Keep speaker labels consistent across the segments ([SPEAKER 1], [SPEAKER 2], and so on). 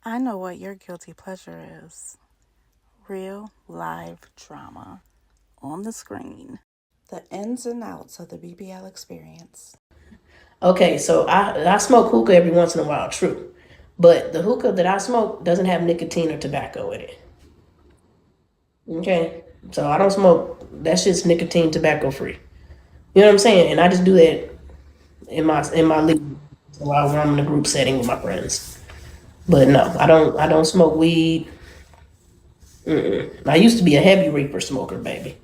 [SPEAKER 1] I know what your guilty pleasure is: real live drama on the screen. The ins and outs of the BBL experience.
[SPEAKER 2] Okay, so I smoke hookah every once in a while, true. But the hookah that I smoke doesn't have nicotine or tobacco in it. Okay? So I don't smoke that shit's nicotine tobacco free. You know what I'm saying? And I just do that in my league while I'm in a group setting with my friends. But no, I don't smoke weed. I used to be a heavy reefer smoker, baby.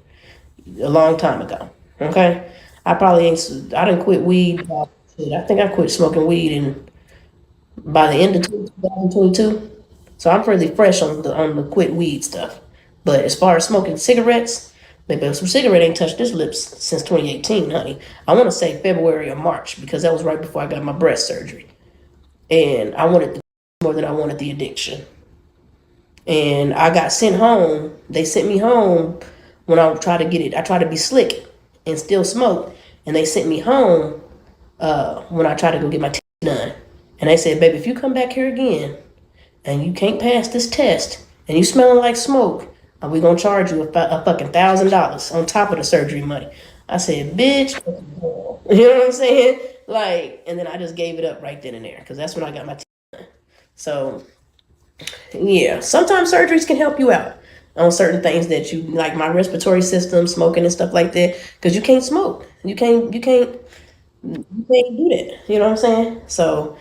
[SPEAKER 2] A long time ago. Okay? I probably ain't I didn't quit weed. Shit, I think I quit smoking weed in by the end of 2022. So I'm fairly fresh on the quit weed stuff. But as far as smoking cigarettes, maybe some cigarette ain't touched this lips since 2018, honey. I want to say February or March because that was right before I got my breast surgery, and I wanted the more than I wanted the addiction. And I got sent home. They sent me home when I tried to get it. I tried to be slick and still smoke, and they sent me home when I tried to go get my teeth done. And they said, "Baby, if you come back here again and you can't pass this test and you smelling like smoke, we gonna charge you a fucking $1,000 on top of the surgery money." I said, "Bitch," you know what I'm saying? Like, and then I just gave it up right then and there because that's when I got my teeth done. So yeah, sometimes surgeries can help you out on certain things that you like, my respiratory system, smoking and stuff like that, because you can't smoke. You can't do that. You know what I'm saying? So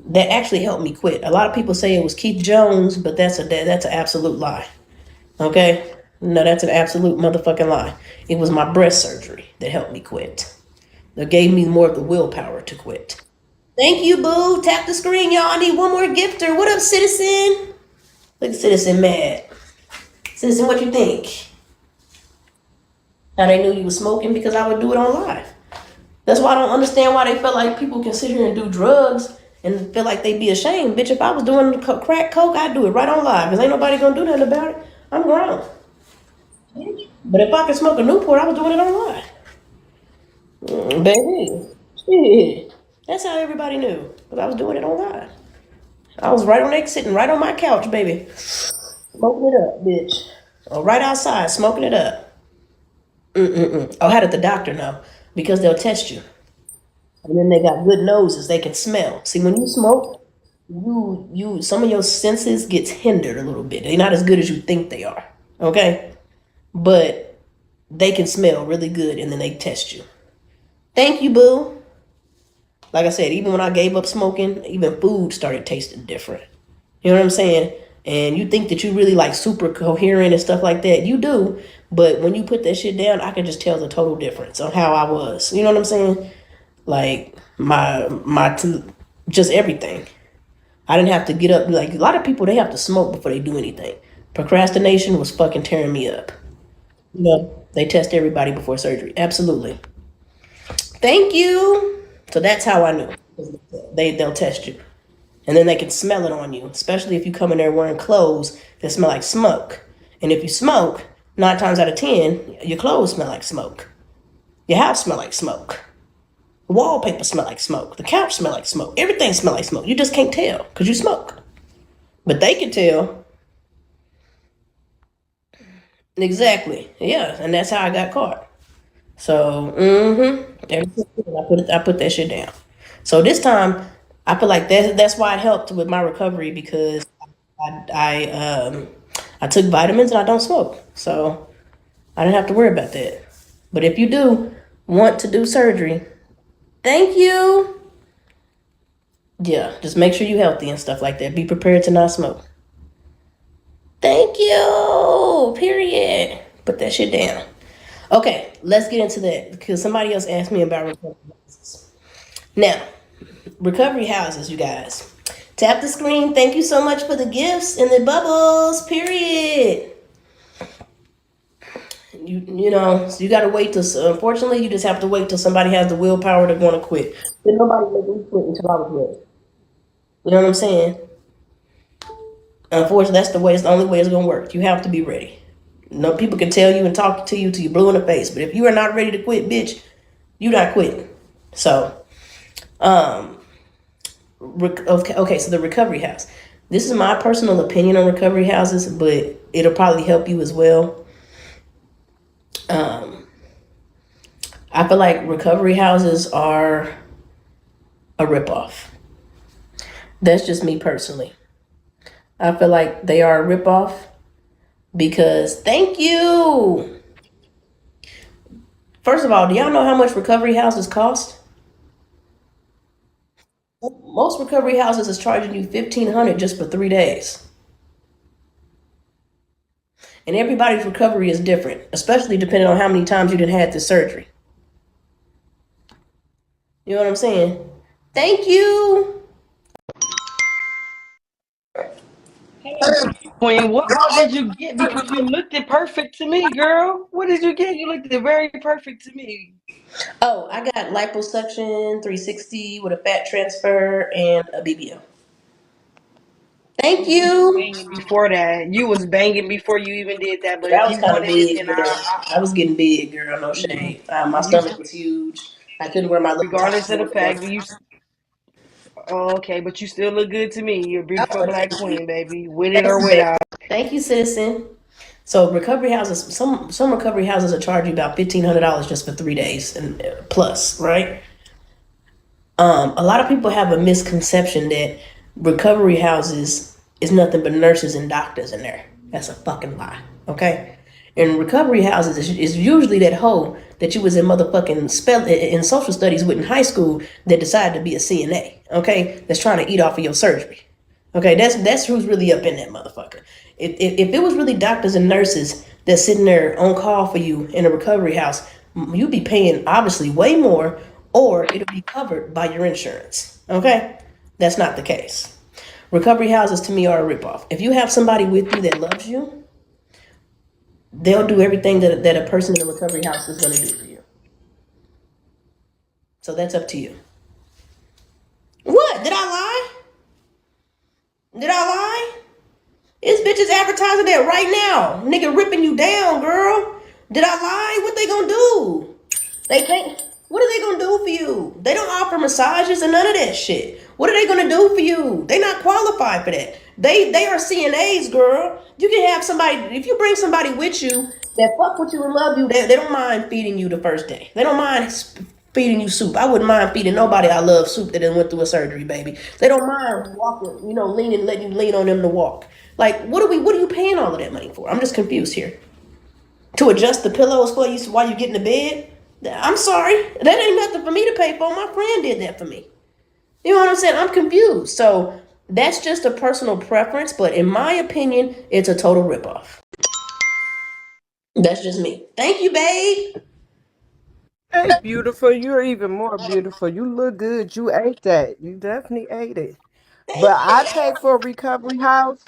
[SPEAKER 2] that actually helped me quit. A lot of people say it was Keith Jones, but that's an absolute lie. Okay? No, that's an absolute motherfucking lie. It was my breast surgery that helped me quit. That gave me more of the willpower to quit. Thank you, boo. Tap the screen, y'all. I need one more gifter. What up, citizen? Look at citizen mad. Citizen, what you think? Now they knew you was smoking because I would do it on live. That's why I don't understand why they felt like people can sit here and do drugs and feel like they be ashamed. Bitch, if I was doing crack coke, I'd do it right on live because ain't nobody gonna do nothing about it. I'm grown. But if I could smoke a Newport, I was doing it on live. Baby, shit. That's how everybody knew because I was doing it on live. I was right on there, sitting right on my couch, baby, smoking it up, bitch. Or right outside, smoking it up. Oh, how did the doctor know? Because they'll test you. And then they got good noses, they can smell. See, when you smoke, you some of your senses gets hindered a little bit. They're not as good as you think they are. Okay? But they can smell really good and then they test you. Thank you, boo. Like I said, even when I gave up smoking, even food started tasting different. You know what I'm saying? And you think that you really like super coherent and stuff like that. You do. But when you put that shit down, I can just tell the total difference on how I was. You know what I'm saying? Like just everything. I didn't have to get up. Like a lot of people, they have to smoke before they do anything. Procrastination was fucking tearing me up. You know, they test everybody before surgery. Absolutely. Thank you. So that's how I knew. They'll test you, and then they can smell it on you, especially if you come in there wearing clothes that smell like smoke. And if you smoke, 9 times out of 10, your clothes smell like smoke. Your house smell like smoke. The wallpaper smell like smoke. The couch smell like smoke. Everything smell like smoke. You just can't tell because you smoke. But they can tell. Exactly. Yeah, and that's how I got caught. So, I put that shit down. So this time, I feel like that's why it helped with my recovery because I took vitamins and I don't smoke, so I didn't have to worry about that. But if you do want to do surgery, thank you. Yeah, just make sure you're healthy and stuff like that. Be prepared to not smoke. Thank you. Period. Put that shit down. Okay, let's get into that because somebody else asked me about recovery houses. Now, recovery houses, you guys. Tap the screen. Thank you so much for the gifts and the bubbles. Period. So you got to wait till. Unfortunately, you just have to wait till somebody has the willpower to want to quit. But nobody made me quit until I was ready. You know what I'm saying? Unfortunately, that's the way. It's the only way it's gonna work. You have to be ready. No, people can tell you and talk to you till you blue in the face, but if you are not ready to quit, bitch, you not quitting. So, okay. So the recovery house. This is my personal opinion on recovery houses, but it'll probably help you as well. Um, I feel like recovery houses are a ripoff. That's just me personally. I feel like they are a ripoff because thank you. First of all, do y'all know how much recovery houses cost? Most recovery houses is charging you $1,500 just for 3 days. And everybody's recovery is different, especially depending on how many times you done had the surgery. You know what I'm saying? Thank you.
[SPEAKER 3] Queen, what all did you get? Because you looked it perfect to me, girl. What did you get? You looked it very perfect to me.
[SPEAKER 2] Oh, I got liposuction 360 with a fat transfer and a BBL. Thank
[SPEAKER 3] You was
[SPEAKER 2] you.
[SPEAKER 3] banging before that. You was banging before you even did that. But
[SPEAKER 2] That
[SPEAKER 3] if
[SPEAKER 2] was
[SPEAKER 3] you
[SPEAKER 2] kind of
[SPEAKER 3] wanted it,
[SPEAKER 2] big,
[SPEAKER 3] then
[SPEAKER 2] girl. I was getting big, girl. No
[SPEAKER 3] you,
[SPEAKER 2] shade. My
[SPEAKER 3] you
[SPEAKER 2] stomach was huge. I couldn't wear my little
[SPEAKER 3] regardless
[SPEAKER 2] tops
[SPEAKER 3] of the
[SPEAKER 2] anymore.
[SPEAKER 3] fact that you, oh, okay, but you still look good to me. You're a beautiful
[SPEAKER 2] Oh,
[SPEAKER 3] black
[SPEAKER 2] thank you.
[SPEAKER 3] queen, baby, with it or
[SPEAKER 2] Thank you, baby.
[SPEAKER 3] without.
[SPEAKER 2] Thank you, citizen. So recovery houses, some recovery houses are charging you about $1,500 just for 3 days and plus, right? A lot of people have a misconception that recovery houses is nothing but nurses and doctors in there. That's a fucking lie. Okay. In recovery houses is usually that hoe that you was in motherfucking spell in social studies with in high school that decided to be a CNA. Okay, that's trying to eat off of your surgery. Okay, that's who's really up in that motherfucker. If it was really doctors and nurses that's sitting there on call for you in a recovery house, you'd be paying obviously way more, or it'll be covered by your insurance. Okay, that's not the case. Recovery houses to me are a ripoff. If you have somebody with you that loves you, they'll do everything that a person in a recovery house is going to do for you. So that's up to you. What? Did I lie? Did I lie? This bitch is advertising that right now. Nigga ripping you down, girl. Did I lie? What they gonna do? They can't. What are they gonna do for you? They don't offer massages and none of that shit. What are they gonna do for you? They not qualified for that. They are CNAs, girl. You can have somebody if you bring somebody with you that fuck with you and love you. They don't mind feeding you the first day. They don't mind feeding you soup. I wouldn't mind feeding nobody I love soup that done went through a surgery, baby. They don't mind walking, leaning, letting you lean on them to walk. Like, what are you paying all of that money for? I'm just confused here. To adjust the pillows for you while you get in the bed? I'm sorry. That ain't nothing for me to pay for. My friend did that for me. You know what I'm saying? I'm confused. So that's just a personal preference, but in my opinion, it's a total ripoff. That's just me. Thank you, babe.
[SPEAKER 4] Hey, beautiful. You're even more beautiful. You look good. You ate that. You definitely ate it.
[SPEAKER 2] Thank
[SPEAKER 4] But I pay for a recovery house.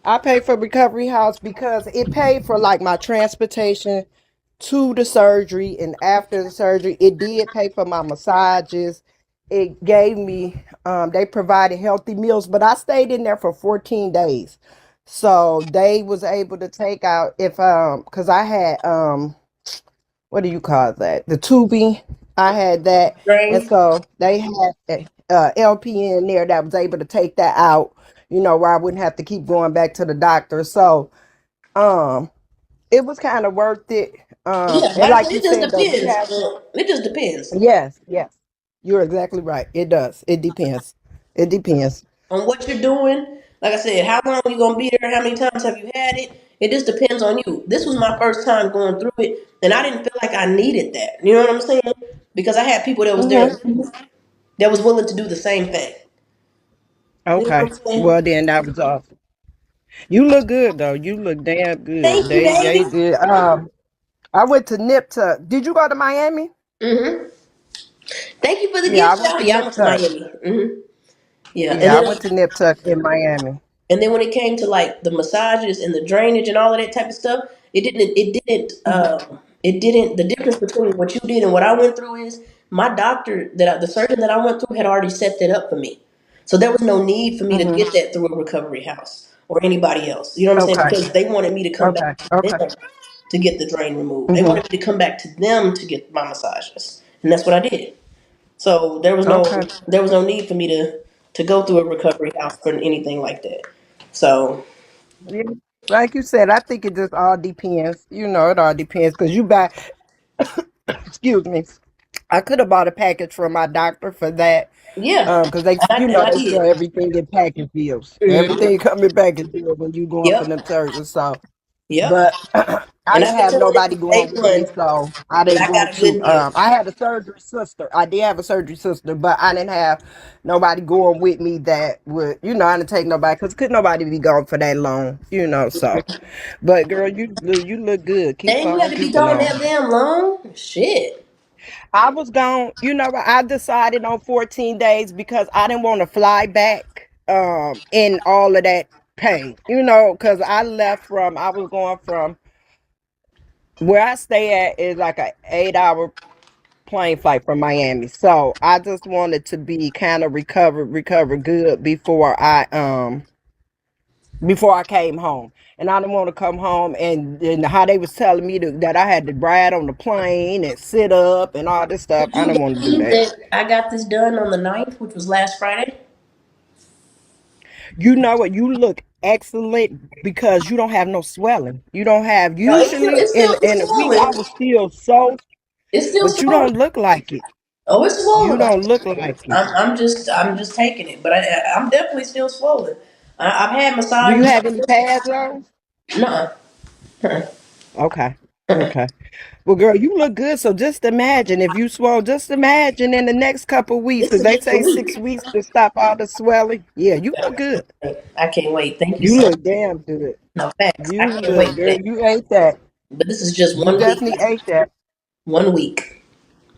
[SPEAKER 4] I pay for recovery house because it paid for like my transportation to the surgery and after the surgery. It did pay for my massages. It gave me they provided healthy meals, but I stayed in there for 14 days. So they was able to take out if because I had what do you call that? The tubing. I had that, and
[SPEAKER 2] you.
[SPEAKER 4] so they had a LP in there that was able to take that out. Where I wouldn't have to keep going back to the doctor. So, um, it was kind of worth it.
[SPEAKER 2] Yeah,
[SPEAKER 4] And
[SPEAKER 2] like I said,
[SPEAKER 4] like you
[SPEAKER 2] it just
[SPEAKER 4] said, though, you
[SPEAKER 2] depends.
[SPEAKER 4] have
[SPEAKER 2] It just depends
[SPEAKER 4] yes, yes, you're exactly right. It does. It depends. It depends.
[SPEAKER 2] on what you're doing. Like I said, how long you gonna be there? How many times have you had it? It just depends on you. This was my first time going through it, and I didn't feel like I needed that. You know what I'm saying? Because I had people that was there
[SPEAKER 4] Hmm.
[SPEAKER 2] that was willing to do the same thing. You know
[SPEAKER 4] Okay.
[SPEAKER 2] what I'm saying?
[SPEAKER 4] Well, then that was awesome. You look good though. You look damn good.
[SPEAKER 2] Thank you,
[SPEAKER 4] They
[SPEAKER 2] baby.
[SPEAKER 4] did. I went to Nip Tuck. Did you go to Miami?
[SPEAKER 2] hmm Thank you for the
[SPEAKER 4] Yeah, I
[SPEAKER 2] gift
[SPEAKER 4] went
[SPEAKER 2] shop.
[SPEAKER 4] to
[SPEAKER 2] Yeah, I
[SPEAKER 4] Nip
[SPEAKER 2] went to
[SPEAKER 4] Tuck.
[SPEAKER 2] Miami. Yeah, and
[SPEAKER 4] Yeah, I
[SPEAKER 2] then
[SPEAKER 4] went to Nip Tuck in Miami.
[SPEAKER 2] when it came to like the massages and the drainage and all of that type of stuff,
[SPEAKER 4] Mhm.
[SPEAKER 2] it didn't. The difference between what you did and what I went through is my doctor the surgeon that I went through had already set that up for me, so there was no need for me to
[SPEAKER 4] Mhm.
[SPEAKER 2] get that through a recovery house or anybody else. You know what I'm saying?
[SPEAKER 4] Okay.
[SPEAKER 2] Because they wanted me to come back
[SPEAKER 4] Okay.
[SPEAKER 2] to
[SPEAKER 4] Okay.
[SPEAKER 2] them to get the drain removed. They
[SPEAKER 4] Mhm.
[SPEAKER 2] wanted me to come back to them to get my massages, and that's what I did. So
[SPEAKER 4] Okay.
[SPEAKER 2] there was no need for me to. to go through a recovery house for anything like that. So
[SPEAKER 4] Yeah. Like you said, I think it just all depends. It all depends because you buy. Excuse me. I could have bought a package from my doctor for that.
[SPEAKER 2] yeah,
[SPEAKER 4] Because they,
[SPEAKER 2] and I
[SPEAKER 4] they
[SPEAKER 2] did.
[SPEAKER 4] sell everything in package deals.
[SPEAKER 2] Hmm.
[SPEAKER 4] Everything come in package deals when you going for
[SPEAKER 2] Yep,
[SPEAKER 4] them surgeries. So,
[SPEAKER 2] yep.
[SPEAKER 4] but I
[SPEAKER 2] And
[SPEAKER 4] didn't
[SPEAKER 2] I've been
[SPEAKER 4] have
[SPEAKER 2] telling them
[SPEAKER 4] nobody
[SPEAKER 2] from day
[SPEAKER 4] going with me,
[SPEAKER 2] one
[SPEAKER 4] so I
[SPEAKER 2] that
[SPEAKER 4] didn't
[SPEAKER 2] I
[SPEAKER 4] want
[SPEAKER 2] got a
[SPEAKER 4] to.
[SPEAKER 2] good deal.
[SPEAKER 4] I had a surgery sister. I did have a surgery sister, but I didn't have nobody going with me that would, I didn't take nobody because could nobody be gone for that long. So, but girl, you look good. Keep
[SPEAKER 2] Dang, you
[SPEAKER 4] on
[SPEAKER 2] had to be
[SPEAKER 4] keeping
[SPEAKER 2] gone
[SPEAKER 4] on.
[SPEAKER 2] that damn long? Shit.
[SPEAKER 4] I was gone. I decided on 14 days because I didn't want to fly back in all of that pain. Because I was going from where I stay at is like a 8 hour plane flight from Miami. So I just wanted to be kind of recover good before I came home. And I didn't want to come home and how they was telling me that I had to ride on the plane and sit up and all this stuff.
[SPEAKER 2] Could
[SPEAKER 4] I
[SPEAKER 2] you
[SPEAKER 4] didn't want to do
[SPEAKER 2] believe
[SPEAKER 4] that.
[SPEAKER 2] that I got this done on the 9th, which was last Friday?
[SPEAKER 4] You know what? You look excellent because you don't have no swelling. You don't have
[SPEAKER 2] No, it's still,
[SPEAKER 4] usually
[SPEAKER 2] it's still,
[SPEAKER 4] in
[SPEAKER 2] it's
[SPEAKER 4] a week I
[SPEAKER 2] swollen.
[SPEAKER 4] was still so,
[SPEAKER 2] It's still
[SPEAKER 4] but you
[SPEAKER 2] swollen.
[SPEAKER 4] don't look like it.
[SPEAKER 2] Oh, it's
[SPEAKER 4] You
[SPEAKER 2] swollen.
[SPEAKER 4] don't look like it.
[SPEAKER 2] I'm just taking it, but I'm definitely still swollen. I've had
[SPEAKER 4] Do you
[SPEAKER 2] massages.
[SPEAKER 4] have any pads on?
[SPEAKER 2] Nuh-uh.
[SPEAKER 4] Okay. Okay. Well, girl, you look good. So just imagine if you swell, just imagine in the next couple weeks,
[SPEAKER 2] This
[SPEAKER 4] because
[SPEAKER 2] is
[SPEAKER 4] they
[SPEAKER 2] just a
[SPEAKER 4] say 6 weeks
[SPEAKER 2] week.
[SPEAKER 4] to stop all the swelling. Yeah, you look good.
[SPEAKER 2] I can't wait. Thank you
[SPEAKER 4] You
[SPEAKER 2] so much.
[SPEAKER 4] look damn good.
[SPEAKER 2] No facts. I
[SPEAKER 4] You
[SPEAKER 2] can't wait
[SPEAKER 4] look,
[SPEAKER 2] for
[SPEAKER 4] girl,
[SPEAKER 2] that.
[SPEAKER 4] you ate that.
[SPEAKER 2] But this is just
[SPEAKER 4] You
[SPEAKER 2] 1 week.
[SPEAKER 4] definitely ate that.
[SPEAKER 2] 1 week.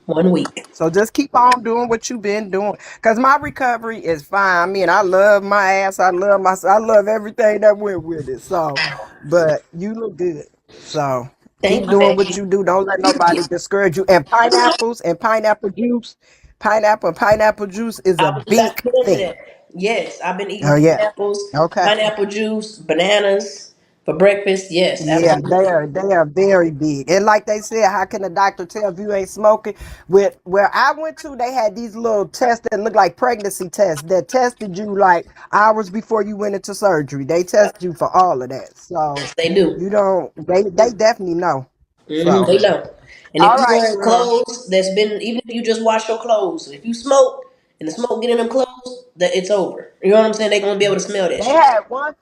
[SPEAKER 2] 1 week.
[SPEAKER 4] So just keep on doing what you've been doing. Cause my recovery is fine. I mean, I love my ass. I love everything that went with it. So, but you look good. So
[SPEAKER 2] Thank
[SPEAKER 4] keep
[SPEAKER 2] you,
[SPEAKER 4] doing what
[SPEAKER 2] baby.
[SPEAKER 4] you do. Don't let
[SPEAKER 2] Thank you.
[SPEAKER 4] nobody discourage you. And pineapples and pineapple juice. Pineapple juice is a
[SPEAKER 2] I was about
[SPEAKER 4] big
[SPEAKER 2] to get into
[SPEAKER 4] thing.
[SPEAKER 2] that. Yes, I've been eating
[SPEAKER 4] Oh yeah.
[SPEAKER 2] pineapples,
[SPEAKER 4] Okay.
[SPEAKER 2] pineapple juice, bananas for breakfast. Yes,
[SPEAKER 4] Yeah,
[SPEAKER 2] absolutely.
[SPEAKER 4] they are very big. And like they said, how can the doctor tell if you ain't smoking? With where I went to, they had these little tests that look like pregnancy tests that tested you like hours before you went into surgery. They tested you for all of that. So
[SPEAKER 2] Yes, they do.
[SPEAKER 4] you don't they definitely know. So
[SPEAKER 2] They know. And if
[SPEAKER 4] all
[SPEAKER 2] you
[SPEAKER 4] right,
[SPEAKER 2] wearing
[SPEAKER 4] girl.
[SPEAKER 2] clothes that's been, even if you just wash your clothes, if you smoke and the smoke get in them clothes, that it's over. You know what I'm saying? They're gonna be able to smell that
[SPEAKER 4] They
[SPEAKER 2] shit.
[SPEAKER 4] had one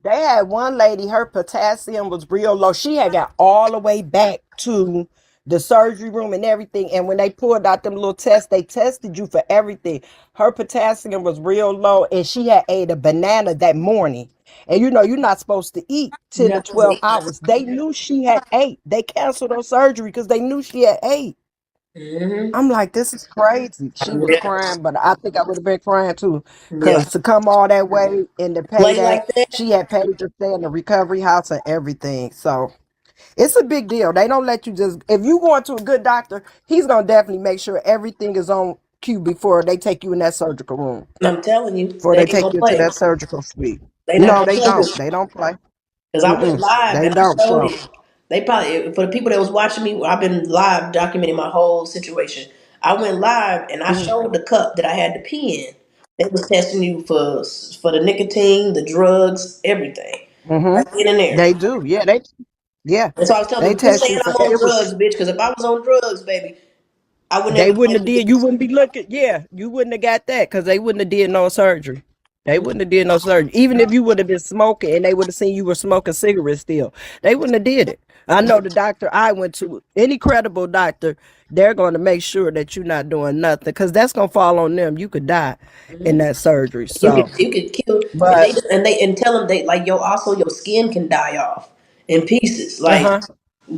[SPEAKER 4] They had one lady, her potassium was real low. She had got all the way back to the surgery room and everything. And when they pulled out them little tests, they tested you for everything. Her potassium was real low, and she had ate a banana that morning. And you're not supposed to eat
[SPEAKER 2] You're
[SPEAKER 4] 10 to
[SPEAKER 2] not supposed to
[SPEAKER 4] 12
[SPEAKER 2] eat nothing.
[SPEAKER 4] hours. They knew she had ate. They canceled her surgery because they knew she had ate.
[SPEAKER 2] Mm-hmm.
[SPEAKER 4] I'm like, this is crazy. She was
[SPEAKER 2] Yeah.
[SPEAKER 4] crying, but I think I would have been crying too.
[SPEAKER 2] Yeah.
[SPEAKER 4] Because to come all that way and to pay
[SPEAKER 2] Play
[SPEAKER 4] that,
[SPEAKER 2] like that.
[SPEAKER 4] she had paid to stay in the recovery house and everything. So it's a big deal. They don't let you just, if you going to a good doctor, he's going to definitely make sure everything is on cue before they take you in that surgical room,
[SPEAKER 2] I'm telling you,
[SPEAKER 4] before
[SPEAKER 2] they
[SPEAKER 4] they
[SPEAKER 2] ain't
[SPEAKER 4] take
[SPEAKER 2] gonna
[SPEAKER 4] you to
[SPEAKER 2] play.
[SPEAKER 4] that surgical suite.
[SPEAKER 2] They not
[SPEAKER 4] No,
[SPEAKER 2] gonna
[SPEAKER 4] they
[SPEAKER 2] play
[SPEAKER 4] don't.
[SPEAKER 2] with
[SPEAKER 4] They don't play.
[SPEAKER 2] because I went live
[SPEAKER 4] They
[SPEAKER 2] and I
[SPEAKER 4] don't.
[SPEAKER 2] showed
[SPEAKER 4] So,
[SPEAKER 2] it. They probably for the people that was watching me. I've been live documenting my whole situation. I went live and I
[SPEAKER 4] mhm,
[SPEAKER 2] showed the cup that I had to pee in. They was testing you for the nicotine, the drugs, everything, right then and there.
[SPEAKER 4] they do. Yeah.
[SPEAKER 2] And so I was telling
[SPEAKER 4] They
[SPEAKER 2] them, quit
[SPEAKER 4] test you
[SPEAKER 2] saying
[SPEAKER 4] for
[SPEAKER 2] I'm on
[SPEAKER 4] it was
[SPEAKER 2] drugs, bitch. Because if I was on drugs, baby, I would
[SPEAKER 4] They
[SPEAKER 2] never
[SPEAKER 4] wouldn't
[SPEAKER 2] had
[SPEAKER 4] have
[SPEAKER 2] to get
[SPEAKER 4] did. You
[SPEAKER 2] this.
[SPEAKER 4] wouldn't be looking. Yeah, you wouldn't have got that because they wouldn't have did no surgery. They wouldn't have did no surgery. Even if you would have been smoking and they would have seen you were smoking cigarettes still, they wouldn't have did it. I know the doctor I went to, any credible doctor, they're going to make sure that you're not doing nothing because that's going to fall on them. You could die in that surgery. So,
[SPEAKER 2] You could kill and
[SPEAKER 4] but
[SPEAKER 2] they tell them they like your skin can die off in pieces.
[SPEAKER 4] uh
[SPEAKER 2] Like
[SPEAKER 4] huh,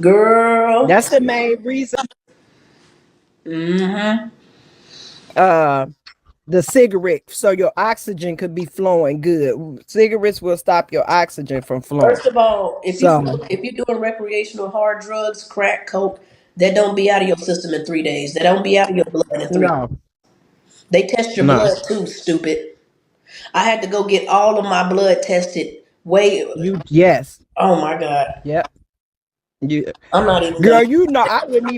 [SPEAKER 2] girl.
[SPEAKER 4] that's the main reason.
[SPEAKER 2] Mm-hmm.
[SPEAKER 4] Uh, the cigarette so your oxygen could be flowing good. Cigarettes will stop your oxygen from flowing.
[SPEAKER 2] First of all,
[SPEAKER 4] So
[SPEAKER 2] if you're doing recreational hard drugs, crack, coke, that don't be out of your system in 3 days. That don't be out of your blood in 3 days.
[SPEAKER 4] no,
[SPEAKER 2] They test your
[SPEAKER 4] no,
[SPEAKER 2] blood too, stupid. I had to go get all of my blood tested. Way,
[SPEAKER 4] you yes,
[SPEAKER 2] oh my god.
[SPEAKER 4] yep. Yeah.
[SPEAKER 2] I'm not even
[SPEAKER 4] Girl,
[SPEAKER 2] gonna.
[SPEAKER 4] you know, I wouldn't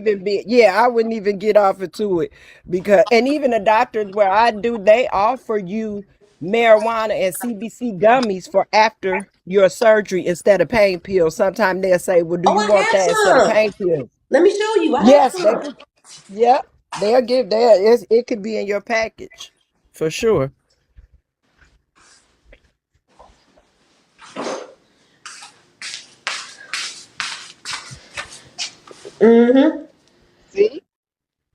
[SPEAKER 4] even get off into it because, and even the doctors where I do, they offer you marijuana and CBC gummies for after your surgery instead of pain pills. Sometimes they'll say, well, do
[SPEAKER 2] Oh,
[SPEAKER 4] you
[SPEAKER 2] I
[SPEAKER 4] want
[SPEAKER 2] have
[SPEAKER 4] that instead of
[SPEAKER 2] some.
[SPEAKER 4] pain pills?
[SPEAKER 2] Let me show you. I have
[SPEAKER 4] Yes, they
[SPEAKER 2] some.
[SPEAKER 4] do. Yeah, they'll give that. It could be in your package for sure.
[SPEAKER 2] Mm-hmm.
[SPEAKER 4] See?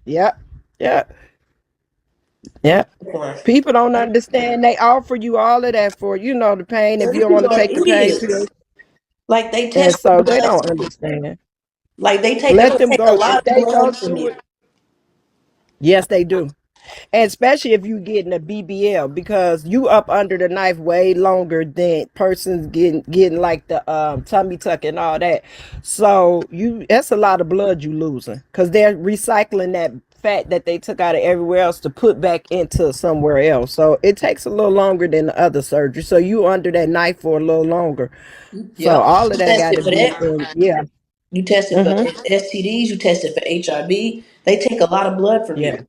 [SPEAKER 4] Yeah, yeah, yeah. People don't understand. They offer you all of that for, the pain if
[SPEAKER 2] Girl,
[SPEAKER 4] you
[SPEAKER 2] these
[SPEAKER 4] don't want
[SPEAKER 2] people
[SPEAKER 4] to
[SPEAKER 2] are
[SPEAKER 4] take the pain pills.
[SPEAKER 2] idiots. Like they
[SPEAKER 4] And
[SPEAKER 2] test your
[SPEAKER 4] so they
[SPEAKER 2] blood
[SPEAKER 4] don't
[SPEAKER 2] too.
[SPEAKER 4] understand.
[SPEAKER 2] Like they're
[SPEAKER 4] Let
[SPEAKER 2] gonna
[SPEAKER 4] them
[SPEAKER 2] take a
[SPEAKER 4] go.
[SPEAKER 2] lot
[SPEAKER 4] If
[SPEAKER 2] of
[SPEAKER 4] they go
[SPEAKER 2] blood from
[SPEAKER 4] through
[SPEAKER 2] you.
[SPEAKER 4] it, yes, they do. And especially if you getting a BBL because you up under the knife way longer than persons getting like the tummy tuck and all that. So that's a lot of blood you losing because they're recycling that fat that they took out of everywhere else to put back into somewhere else. So it takes a little longer than the other surgery. So you under that knife for a little longer. So
[SPEAKER 2] Yep.
[SPEAKER 4] all of
[SPEAKER 2] You
[SPEAKER 4] that got
[SPEAKER 2] tested
[SPEAKER 4] to
[SPEAKER 2] for
[SPEAKER 4] be
[SPEAKER 2] that.
[SPEAKER 4] in. Yeah.
[SPEAKER 2] You tested for
[SPEAKER 4] Mm-hmm.
[SPEAKER 2] STDs. You tested for HIV. They take a lot of blood from you.
[SPEAKER 4] Yeah.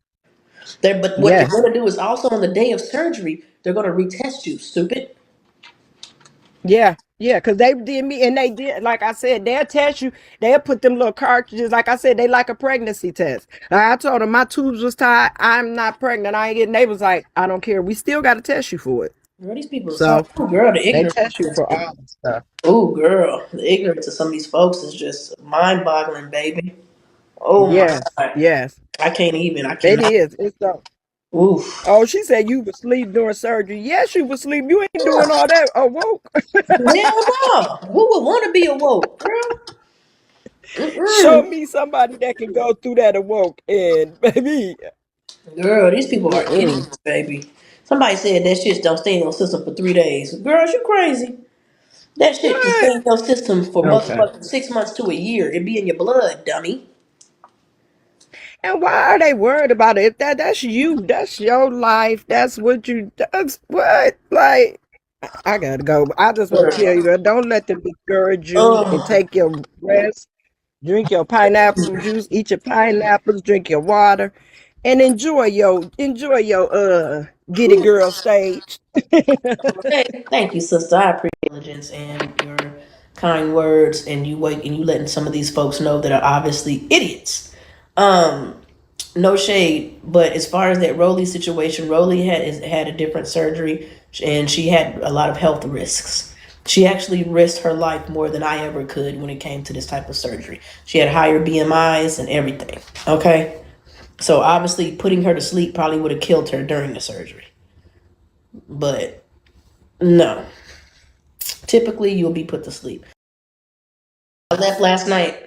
[SPEAKER 2] But what they're
[SPEAKER 4] Yes.
[SPEAKER 2] going to do is also on the day of surgery, they're going to retest you. Stupid.
[SPEAKER 4] Yeah, yeah, because they did me and they did, like I said, they'll test you, they'll put them little cartridges, like I said, they like a pregnancy test. I told them my tubes was tied, I'm not pregnant, I ain't getting, they was like, I don't care, we still got to test you for it.
[SPEAKER 2] Girl, these people are so.
[SPEAKER 4] So
[SPEAKER 2] Ooh, girl, the
[SPEAKER 4] they
[SPEAKER 2] ignorance.
[SPEAKER 4] test you for all the stuff.
[SPEAKER 2] Oh, girl, the ignorance of some of these folks is just mind-boggling, baby. Oh my
[SPEAKER 4] Yes,
[SPEAKER 2] God,
[SPEAKER 4] yes,
[SPEAKER 2] I can't even. I
[SPEAKER 4] it
[SPEAKER 2] cannot.
[SPEAKER 4] is. It's so.
[SPEAKER 2] Oof.
[SPEAKER 4] Oh, she said you was asleep during surgery. Yes, you was asleep. You ain't doing all that. Oh, whoa.
[SPEAKER 2] Hell no. Who would want to be awoke, girl?
[SPEAKER 4] Show
[SPEAKER 2] Mm-mm.
[SPEAKER 4] me somebody that can go through that awoke and baby.
[SPEAKER 2] Girl, these people are
[SPEAKER 4] Mm-mm.
[SPEAKER 2] idiots, baby. Somebody said that shit don't stay in your system for 3 days. Girl, you crazy. That shit can stay
[SPEAKER 4] What?
[SPEAKER 2] in your system for
[SPEAKER 4] Okay.
[SPEAKER 2] motherfucking 6 months to a year. It be in your blood, dummy.
[SPEAKER 4] And why are they worried about it? If that's you, that's your life, that's what? Like, I gotta go. I just want to tell
[SPEAKER 2] Girl.
[SPEAKER 4] you that don't let them discourage you and
[SPEAKER 2] Oh,
[SPEAKER 4] take your rest, drink your pineapple juice, eat your pineapples, drink your water, and enjoy your get it girl stage.
[SPEAKER 2] okay. Thank you, sister. I appreciate your diligence and your kind words, and you wait and you letting some of these folks know that are obviously idiots. Um, no shade, but as far as that Rolly situation, Rolly had a different surgery, and she had a lot of health risks. She actually risked her life more than I ever could when it came to this type of surgery. She had higher BMIs and everything. Okay, so obviously putting her to sleep probably would have killed her during the surgery. But no, typically you'll be put to sleep. I left last night.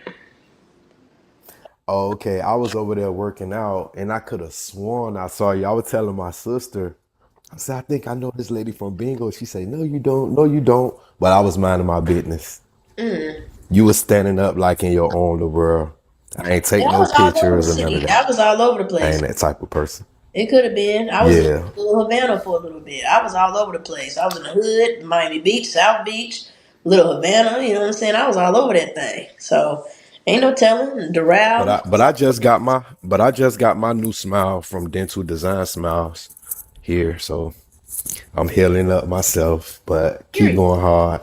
[SPEAKER 5] Oh, okay, I was over there working out, and I could have sworn I saw you. I was telling my sister, I said, I think I know this lady from Bingo. She said, no, you don't. No, you don't. But I was minding my business. You was standing up like in your own little world. I ain't take
[SPEAKER 2] Yeah, I
[SPEAKER 5] no
[SPEAKER 2] was all over the
[SPEAKER 5] pictures or none of
[SPEAKER 2] city.
[SPEAKER 5] that.
[SPEAKER 2] I was all over the
[SPEAKER 5] I
[SPEAKER 2] place.
[SPEAKER 5] ain't that type of person.
[SPEAKER 2] It could have been. I was in
[SPEAKER 5] Yeah.
[SPEAKER 2] Little Havana for a little bit. I was all over the place. I was in the hood, Miami Beach, South Beach, Little Havana. You know what I'm saying? I was all over that thing. So ain't no telling.
[SPEAKER 5] But
[SPEAKER 2] Doral.
[SPEAKER 5] I just got my new smile from Dental Design Smiles here. So I'm healing up myself, but keep
[SPEAKER 2] Period.
[SPEAKER 5] going hard.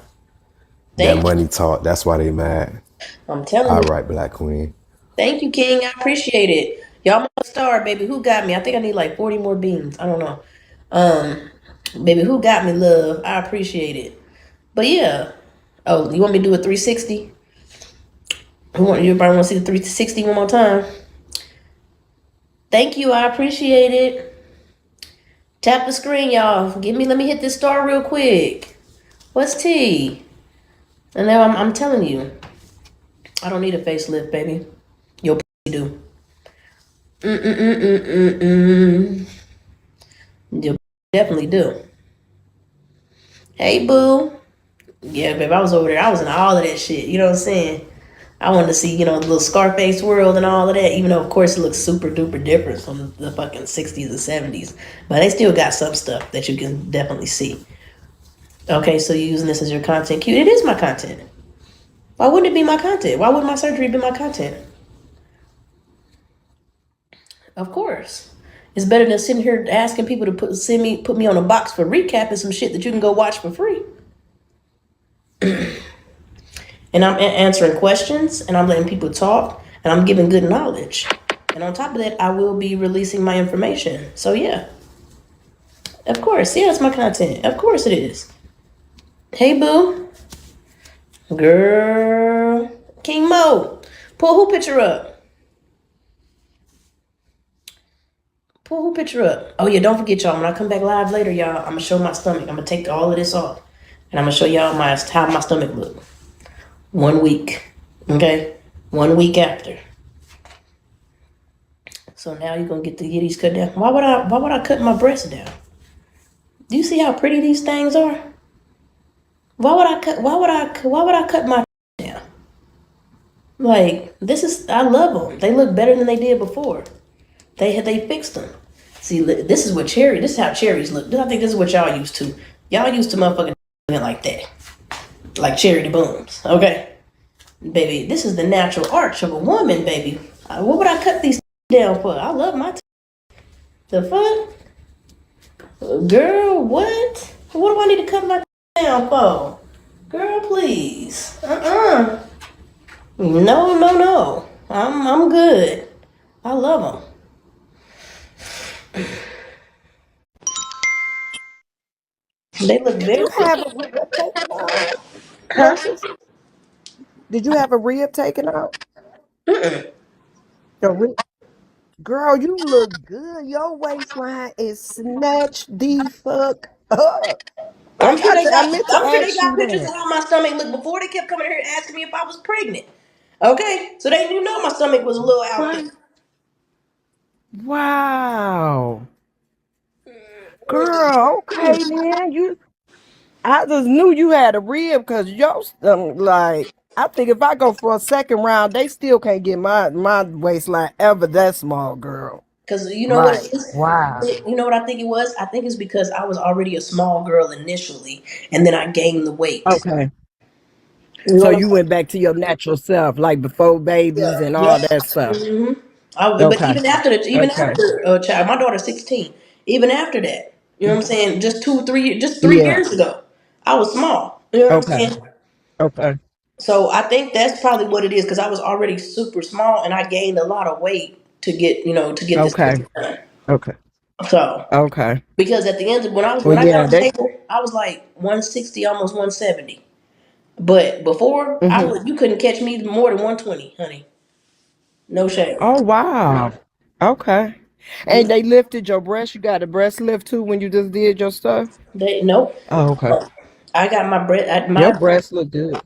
[SPEAKER 5] That
[SPEAKER 2] Thank you.
[SPEAKER 5] money talk, that's why they mad.
[SPEAKER 2] I'm telling
[SPEAKER 5] All
[SPEAKER 2] you.
[SPEAKER 5] right, Black Queen.
[SPEAKER 2] Thank you, King. I appreciate it. Y'all my star, baby. Who got me? I think I need like 40 more beans. I don't know. Um, baby, who got me, love? I appreciate it. But yeah. Oh, you want me to do a 360? You probably want to see the 360 one more time? Thank you. I appreciate it. Tap the screen, y'all. Let me hit this star real quick. What's T? And now I'm telling you, I don't need a facelift, baby. You'll do. Mm-mm-mm-mm-mm-mm. You definitely do. Hey, boo. Yeah, babe, I was over there. I was in all of that shit. You know what I'm saying? I wanted to see, the little Scarface world and all of that, even though, of course, it looks super duper different from the fucking 60s and 70s. But they still got some stuff that you can definitely see. Okay, so you're using this as your content cue. It is my content. Why wouldn't it be my content? Why wouldn't my surgery be my content? Of course. It's better than sitting here asking people to put me on a box for recapping some shit that you can go watch for free. And I'm answering questions, and I'm letting people talk, and I'm giving good knowledge. And on top of that, I will be releasing my information. So yeah, of course, yeah, it's my content. Of course it is. Hey boo, girl, King Mo, pull who picture up? Pull who picture up? Oh yeah, don't forget y'all. When I come back live later, y'all, I'm gonna show my stomach. I'm gonna take all of this off, and I'm gonna show y'all how my stomach look. 1 week, okay, 1 week after. So now you're gonna get the yitties cut down. Why would I cut my breast down? Do you see how pretty these things are? Why would I cut my down? Like I love them. They look better than they did before. They fixed them. See, this is how cherries look. I think this is what y'all used to. Y'all used to motherfucking like that. Like cherry booms. Okay? Baby, this is the natural arch of a woman, baby. What would I cut these down for? I love my the fuck? Girl, what? What do I need to cut my down for? Girl, please. No, no, no. I'm good. I love them. They look
[SPEAKER 4] Did
[SPEAKER 2] very
[SPEAKER 4] you
[SPEAKER 2] good.
[SPEAKER 4] have a rib taken out,
[SPEAKER 2] Huh?
[SPEAKER 4] Precious? Did you have a rib taken out?
[SPEAKER 2] Mm-mm.
[SPEAKER 4] The rib. Girl, you look good. Your waistline is snatched the fuck up. I meant to
[SPEAKER 2] I'm sure they
[SPEAKER 4] ask
[SPEAKER 2] got
[SPEAKER 4] you
[SPEAKER 2] pictures of
[SPEAKER 4] that.
[SPEAKER 2] how my stomach looked before they kept coming here asking me if I was pregnant. Okay? So they knew my stomach was a little out there.
[SPEAKER 4] Wow. Wow. Girl, okay then. I just knew you had a rib because your stomach, like, I think if I go for a second round, they still can't get my waistline ever that small, girl.
[SPEAKER 2] Because you know what it
[SPEAKER 4] Like,
[SPEAKER 2] is?
[SPEAKER 4] wow.
[SPEAKER 2] You know what I think it was? I think it's because I was already a small girl initially, and then I gained the weight.
[SPEAKER 4] Okay.
[SPEAKER 2] You know
[SPEAKER 4] So
[SPEAKER 2] what I'm
[SPEAKER 4] you
[SPEAKER 2] saying?
[SPEAKER 4] went back to your natural self, like before babies and
[SPEAKER 2] Yeah.
[SPEAKER 4] all that stuff.
[SPEAKER 2] hmm but
[SPEAKER 4] Okay.
[SPEAKER 2] even
[SPEAKER 4] Okay.
[SPEAKER 2] after child, my daughter's 16. Even after that, you know what I'm saying? Just three
[SPEAKER 4] Yeah.
[SPEAKER 2] years ago, I was small. You know what I'm
[SPEAKER 4] Okay.
[SPEAKER 2] saying?
[SPEAKER 4] Okay.
[SPEAKER 2] So I think that's probably what it is because I was already super small and I gained a lot of weight to get this
[SPEAKER 4] Okay.
[SPEAKER 2] done.
[SPEAKER 4] Okay.
[SPEAKER 2] So
[SPEAKER 4] Okay.
[SPEAKER 2] because at the end of
[SPEAKER 4] Well,
[SPEAKER 2] when I got
[SPEAKER 4] yeah,
[SPEAKER 2] on
[SPEAKER 4] they.
[SPEAKER 2] paper, I was like 160, almost 170. But before
[SPEAKER 4] Hmm.
[SPEAKER 2] you couldn't catch me more than 120, honey. No shame.
[SPEAKER 4] Oh wow. Okay. And they lifted your breast. You got a breast lift too when you just did your stuff.
[SPEAKER 2] They nope.
[SPEAKER 4] Oh, okay.
[SPEAKER 2] I got my breath.
[SPEAKER 4] Your
[SPEAKER 2] My
[SPEAKER 4] breasts look good.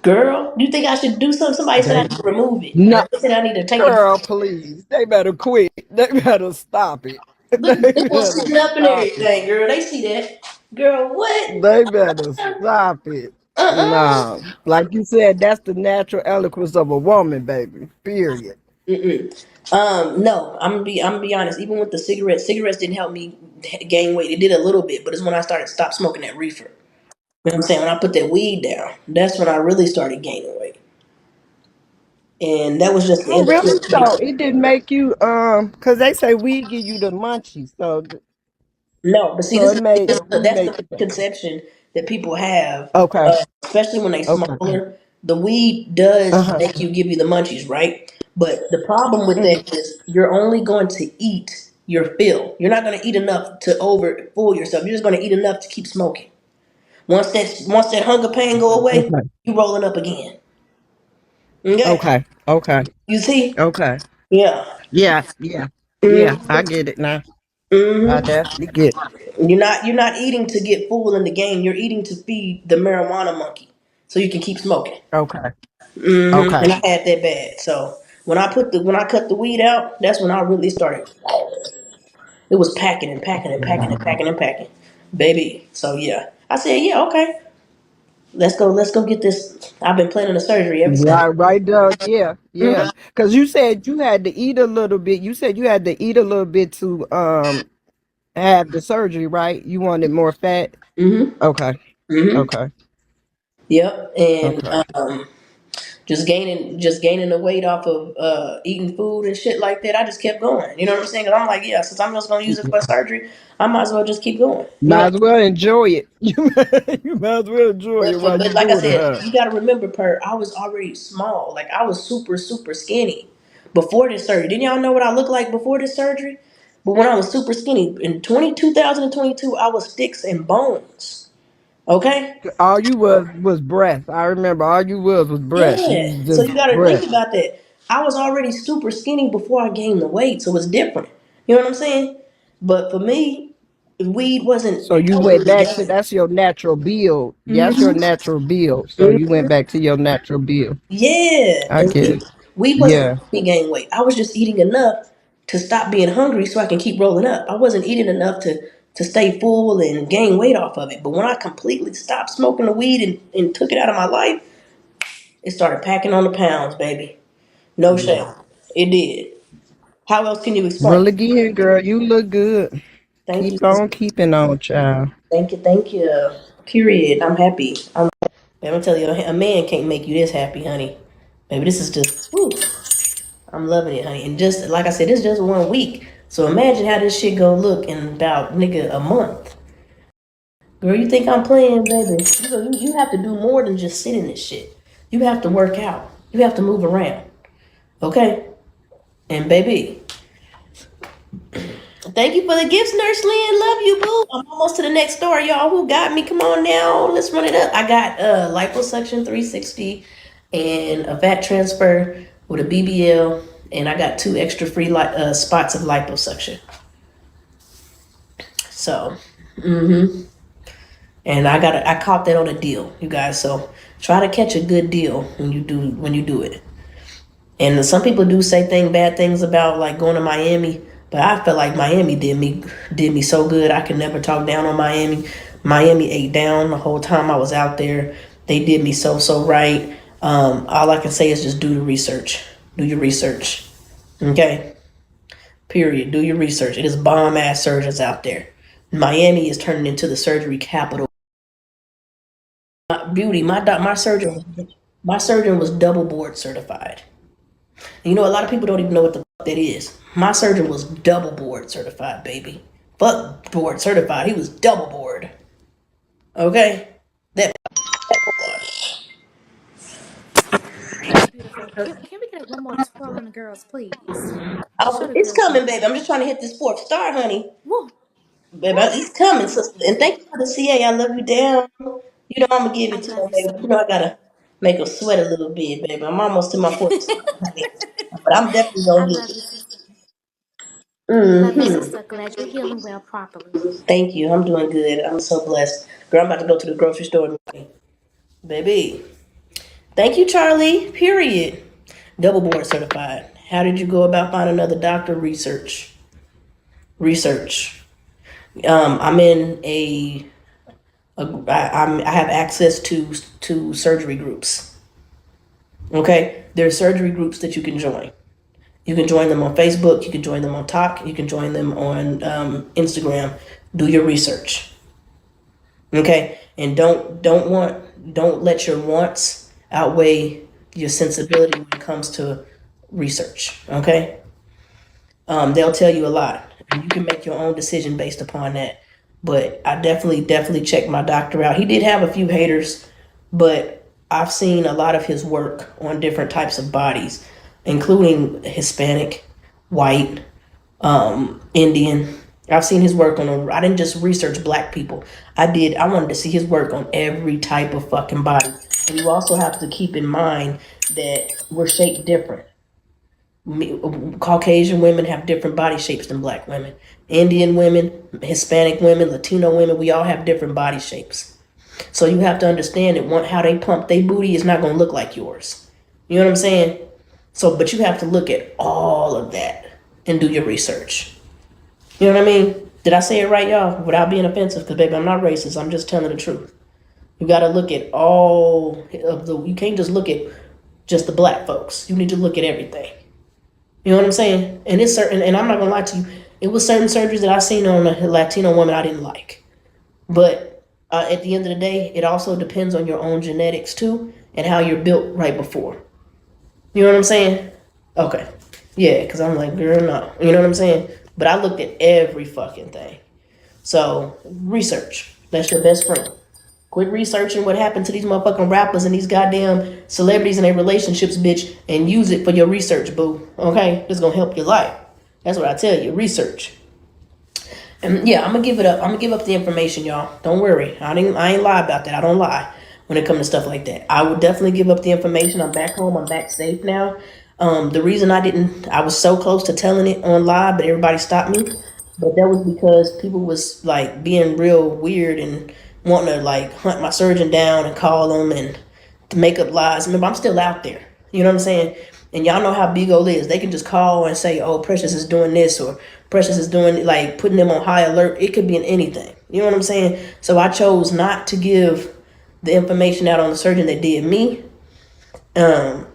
[SPEAKER 2] girl. You think I should do something? Somebody said I
[SPEAKER 4] They
[SPEAKER 2] need to remove it.
[SPEAKER 4] no,
[SPEAKER 2] They said I need to take it.
[SPEAKER 4] girl, please. They better quit. They better stop it.
[SPEAKER 2] Look,
[SPEAKER 4] They
[SPEAKER 2] nipples
[SPEAKER 4] better
[SPEAKER 2] sitting up and
[SPEAKER 4] stop it.
[SPEAKER 2] everything, girl. They see that, girl. What?
[SPEAKER 4] They better stop it.
[SPEAKER 2] Uh-uh.
[SPEAKER 4] Nah, like you said, that's the natural eloquence of a woman, baby. Period.
[SPEAKER 2] Mm-mm. No, I'm gonna be honest. Even with the cigarettes didn't help me gain weight. It did a little bit, but it's when I started stop smoking that reefer. You know what I'm saying? When I put that weed down, that's when I really started gaining weight. And that was just the
[SPEAKER 4] Oh,
[SPEAKER 2] end of
[SPEAKER 4] really? So
[SPEAKER 2] 2022.
[SPEAKER 4] it didn't make you because they say we give you the munchies,
[SPEAKER 2] No, but see,
[SPEAKER 4] so it made the weed
[SPEAKER 2] that's
[SPEAKER 4] make
[SPEAKER 2] the
[SPEAKER 4] you better.
[SPEAKER 2] misconception that people have,
[SPEAKER 4] Okay.
[SPEAKER 2] especially when they
[SPEAKER 4] Okay.
[SPEAKER 2] smaller. The weed
[SPEAKER 4] Uh
[SPEAKER 2] does
[SPEAKER 4] huh.
[SPEAKER 2] give you the munchies, right? But the problem with
[SPEAKER 4] Hmm.
[SPEAKER 2] that is you're only going to eat your fill. You're not going to eat enough to over fool yourself. You're just going to eat enough to keep smoking. Once that hunger pain go away,
[SPEAKER 4] Okay.
[SPEAKER 2] you rolling up again. Okay,
[SPEAKER 4] Okay. Okay.
[SPEAKER 2] you see?
[SPEAKER 4] Okay.
[SPEAKER 2] Yeah.
[SPEAKER 4] Yeah. Yeah. Yeah.
[SPEAKER 2] hmm
[SPEAKER 4] I get it now. I
[SPEAKER 2] hmm
[SPEAKER 4] definitely get it.
[SPEAKER 2] You're not eating to get full in the game. You're eating to feed the marijuana monkey, so you can keep smoking.
[SPEAKER 4] Okay.
[SPEAKER 2] And
[SPEAKER 4] Okay.
[SPEAKER 2] I had that bad. So when I cut the weed out, that's when I really started. It was packing and packing and packing and packing and packing, baby. So yeah, I said yeah, okay. Let's go get this. I've been planning the surgery ever since.
[SPEAKER 4] Right, right there. Yeah,
[SPEAKER 2] hmm
[SPEAKER 4] yeah. Because you said you had to eat a little bit. You said you had to eat a little bit to have the surgery, right? You wanted more fat.
[SPEAKER 2] hmm
[SPEAKER 4] Okay.
[SPEAKER 2] hmm
[SPEAKER 4] Okay.
[SPEAKER 2] Yep, and
[SPEAKER 4] Okay.
[SPEAKER 2] just gaining the weight off of eating food and shit like that. I just kept going. You know what I'm saying? 'Cause I'm like, yeah, since I'm just gonna use it for surgery, I might as well just keep going. You know.
[SPEAKER 4] Might as well enjoy it. You might as well enjoy it while
[SPEAKER 2] But
[SPEAKER 4] you
[SPEAKER 2] like I
[SPEAKER 4] doing it,
[SPEAKER 2] said,
[SPEAKER 4] huh?
[SPEAKER 2] you got to remember, I was already small. Like I was super super skinny before this surgery. Didn't y'all know what I looked like before this surgery? But when I was super skinny in 2022, I was sticks and bones. Okay.
[SPEAKER 4] All you was breath. I remember all you was breath. You
[SPEAKER 2] Yeah.
[SPEAKER 4] was
[SPEAKER 2] So
[SPEAKER 4] just
[SPEAKER 2] you got to think
[SPEAKER 4] breath.
[SPEAKER 2] about that. I was already super skinny before I gained the weight, so it's different. You know what I'm saying? But for me, weed wasn't
[SPEAKER 4] So you went
[SPEAKER 2] totally
[SPEAKER 4] back to
[SPEAKER 2] game.
[SPEAKER 4] that's your natural build. That's your
[SPEAKER 2] Hmm.
[SPEAKER 4] natural build. So you went back to your natural build.
[SPEAKER 2] Yeah,
[SPEAKER 4] I
[SPEAKER 2] and
[SPEAKER 4] get it.
[SPEAKER 2] weed wasn't
[SPEAKER 4] Yeah.
[SPEAKER 2] making me gain weight. I was just eating enough to stop being hungry so I can keep rolling up. I wasn't eating enough to stay full and gain weight off of it. But when I completely stopped smoking the weed and took it out of my life, it started packing on the pounds, baby. No shame.
[SPEAKER 4] Yeah.
[SPEAKER 2] It did. How else can you explain
[SPEAKER 4] Well,
[SPEAKER 2] it?
[SPEAKER 4] again, girl, you look good.
[SPEAKER 2] Thank you,
[SPEAKER 4] Keep
[SPEAKER 2] sis.
[SPEAKER 4] on keeping on, child.
[SPEAKER 2] Thank you. Period. I'm happy. I'm gonna tell you, a man can't make you this happy, honey. Baby, this is just, whew, I'm loving it, honey. And just like I said, it's just 1 week. So imagine how this shit go look in about nigga a month. Girl, you think I'm playing, baby? You have to do more than just sit in this shit. You have to work out. You have to move around. Okay? And baby, thank you for the gifts, Nurse Lynn. Love you, boo. I'm almost to the next door, y'all. Who got me? Come on now. Let's run it up. I got liposuction 360 and a fat transfer with a BBL, and I got 2 extra free spots of liposuction. So, and I caught that on a deal, you guys. So try to catch a good deal when you do it. And some people do say bad things about like going to Miami, but I felt like Miami did me so good. I could never talk down on Miami. Miami ate down the whole time I was out there. They did me so right. All I can say is just do the research. Do your research. Okay. Period. Do your research. It is bomb ass surgeons out there. Miami is turning into the surgery capital. Beauty. My surgeon was double board certified. And you know, a lot of people don't even know what the fuck that is. My surgeon was double board certified, baby. Fuck board certified. He was double board. Okay? That
[SPEAKER 6] Beautiful. Can we get one more twirl on the girls, please? Show the
[SPEAKER 2] it's
[SPEAKER 6] girls some
[SPEAKER 2] coming, baby. I'm
[SPEAKER 6] love.
[SPEAKER 2] just trying to hit this fourth star, honey.
[SPEAKER 6] Woo,
[SPEAKER 2] Baby,
[SPEAKER 6] woo.
[SPEAKER 2] it's coming, sister. And thank you for the CA. I love you down. You know I'm gonna give
[SPEAKER 6] I
[SPEAKER 2] it to
[SPEAKER 6] love
[SPEAKER 2] them,
[SPEAKER 6] you
[SPEAKER 2] baby.
[SPEAKER 6] so
[SPEAKER 2] You know I
[SPEAKER 6] much.
[SPEAKER 2] gotta make them sweat a little bit, baby. I'm almost to my fourth star, honey. But I'm definitely
[SPEAKER 6] I
[SPEAKER 2] gonna get
[SPEAKER 6] love you,
[SPEAKER 2] it.
[SPEAKER 6] sister. Love you,
[SPEAKER 2] Hmm.
[SPEAKER 6] sister. Glad you're healing well properly.
[SPEAKER 2] Thank you. I'm doing good. I'm so blessed. Girl, I'm about to go to the grocery store, baby. Thank you, Charlie. Period. Double board certified. How did you go about finding another doctor? Research. Research. I'm in I have access to surgery groups. Okay, there are surgery groups that you can join. You can join them on Facebook. You can join them on Talk. You can join them on Instagram. Do your research. Okay, and don't let your wants outweigh your sensibility when it comes to research. Okay, they'll tell you a lot, and you can make your own decision based upon that. But I definitely checked my doctor out. He did have a few haters, but I've seen a lot of his work on different types of bodies, including Hispanic, white, Indian. I've seen his work I didn't just research black people. I wanted to see his work on every type of fucking body. And you also have to keep in mind that we're shaped different. Caucasian women have different body shapes than black women. Indian women, Hispanic women, Latino women, we all have different body shapes. So you have to understand that how they pump their booty is not going to look like yours. You know what I'm saying? So, but you have to look at all of that and do your research. You know what I mean? Did I say it right, y'all? Without being offensive, because baby, I'm not racist. I'm just telling the truth. You got to look at all of the. You can't just look at just the black folks. You need to look at everything. You know what I'm saying? And it's certain. And I'm not gonna lie to you. It was certain surgeries that I seen on a Latino woman I didn't like, but At the end of the day, it also depends on your own genetics too and how you're built right before. You know what I'm saying? Okay. Yeah, because I'm like, girl, no. You know what I'm saying? But I looked at every fucking thing. So, research. That's your best friend. Quit researching what happened to these motherfucking rappers and these goddamn celebrities and their relationships, bitch, and use it for your research, boo. Okay? This is gonna help your life. That's what I tell you. Research. And yeah, I'm gonna give it up. I'm gonna give up the information, y'all. Don't worry. I ain't lie about that. I don't lie when it comes to stuff like that. I would definitely give up the information. I'm back home. I'm back safe now. The reason I was so close to telling it on live, but everybody stopped me. But that was because people was like being real weird and wanting to like hunt my surgeon down and call him and to make up lies. Remember, I'm still out there. You know what I'm saying? And y'all know how Big O is. They can just call and say, "Oh, Precious is doing this," or "Precious is doing," like putting them on high alert. It could be in anything. You know what I'm saying? So I chose not to give the information out on the surgeon that did me, um,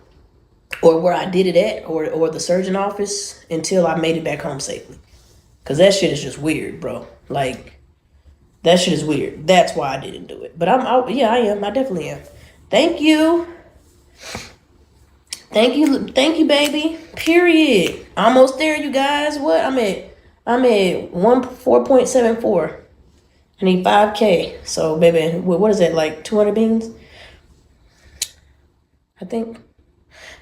[SPEAKER 2] or where I did it at, or the surgeon office until I made it back home safely. Cause that shit is just weird, bro. Like that shit is weird. That's why I didn't do it. But yeah, I am. I definitely am. Thank you. Thank you, baby. Period. Almost there, you guys. What? I'm at 4.74. I need 5K. So, baby, what is that, like 200 beans? I think.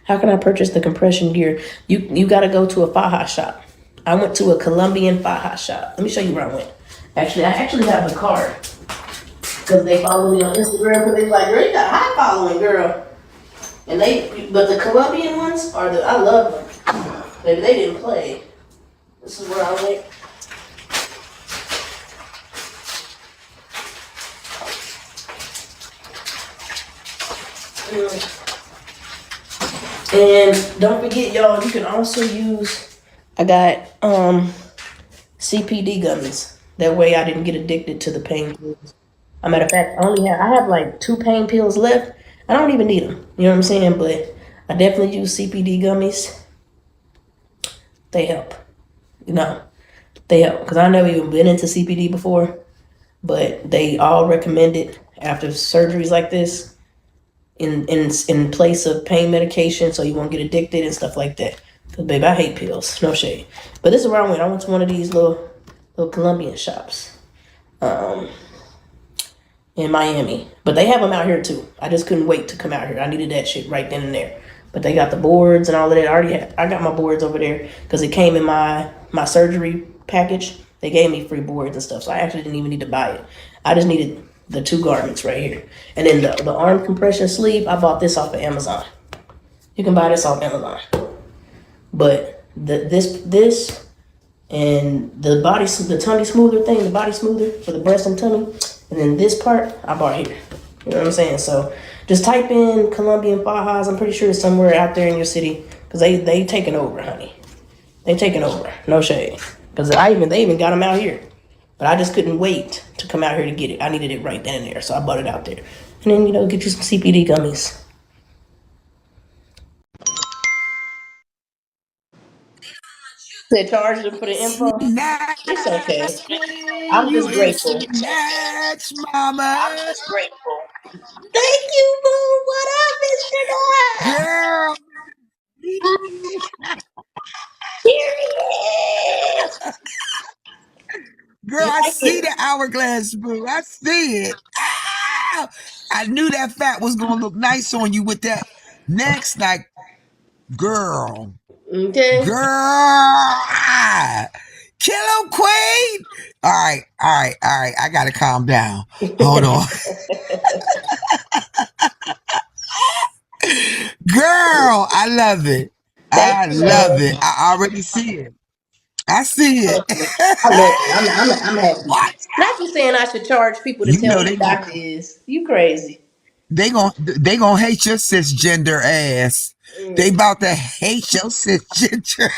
[SPEAKER 2] How can I purchase the compression gear? You got to go to a faja shop. I went to a Colombian faja shop. Let me show you where I went. Actually, I actually have the card because they follow me on Instagram. Because they like, girl, you got a high following, girl. But the Colombian ones I love them. Baby, they didn't play. This is where I went. And don't forget, y'all, you can also use, I got CPD gummies. That way I didn't get addicted to the pain pills. As a matter of fact, I have like 2 pain pills left. I don't even need them. You know what I'm saying? But I definitely use CPD gummies. They help. You know, they help. Because I never even been into CPD before. But they all recommend it after surgeries like this in place of pain medication so you won't get addicted and stuff like that. Because, baby, I hate pills. No shade. But this is where I went. I went to one of these little Colombian shops in Miami. But they have them out here, too. I just couldn't wait to come out here. I needed that shit right then and there. But they got the boards and all of that. I got my boards over there because it came in my surgery package. They gave me free boards and stuff. So I actually didn't even need to buy it. I just needed the 2 garments right here. And then the arm compression sleeve, I bought this off of Amazon. You can buy this off Amazon. But this and the tummy smoother thing, the body smoother for the breast and tummy, and then this part I bought here. You know what I'm saying? So just type in Colombian fajas. I'm pretty sure it's somewhere out there in your city because they taking over, honey. They taking over. No shade. Because they even got them out here, but I just couldn't wait to come out here to get it. I needed it right then and there, so I bought it out there. And then get you some CPD gummies. They charge them for the info. It's okay.
[SPEAKER 7] Snatch when
[SPEAKER 2] I'm
[SPEAKER 7] you
[SPEAKER 2] just
[SPEAKER 7] get
[SPEAKER 2] grateful.
[SPEAKER 7] snatched,
[SPEAKER 2] I'm
[SPEAKER 7] mama.
[SPEAKER 2] just grateful. Thank you, boo. What up, Mr. God?
[SPEAKER 7] Girl,
[SPEAKER 2] Period.
[SPEAKER 7] girl,
[SPEAKER 2] You
[SPEAKER 7] I
[SPEAKER 2] like
[SPEAKER 7] see
[SPEAKER 2] it?
[SPEAKER 7] the hourglass, boo. I see it. Ah! I knew that fat was gonna look nice on you with that next, like, girl,
[SPEAKER 2] Okay.
[SPEAKER 7] girl, Killer Queen. All right, all right, all right. I gotta calm down. Hold on, girl. I love it.
[SPEAKER 2] Thank
[SPEAKER 7] I
[SPEAKER 2] you,
[SPEAKER 7] love
[SPEAKER 2] love.
[SPEAKER 7] it. I already see it. I see it.
[SPEAKER 2] I love it. I'm happy.
[SPEAKER 7] What?
[SPEAKER 2] Not you saying I should charge people to
[SPEAKER 7] You
[SPEAKER 2] tell
[SPEAKER 7] know
[SPEAKER 2] who the
[SPEAKER 7] they gon'
[SPEAKER 2] doctor is. You crazy.
[SPEAKER 7] they gon' hate your cisgender ass. They
[SPEAKER 2] Mm.
[SPEAKER 7] about to hate your cisgender.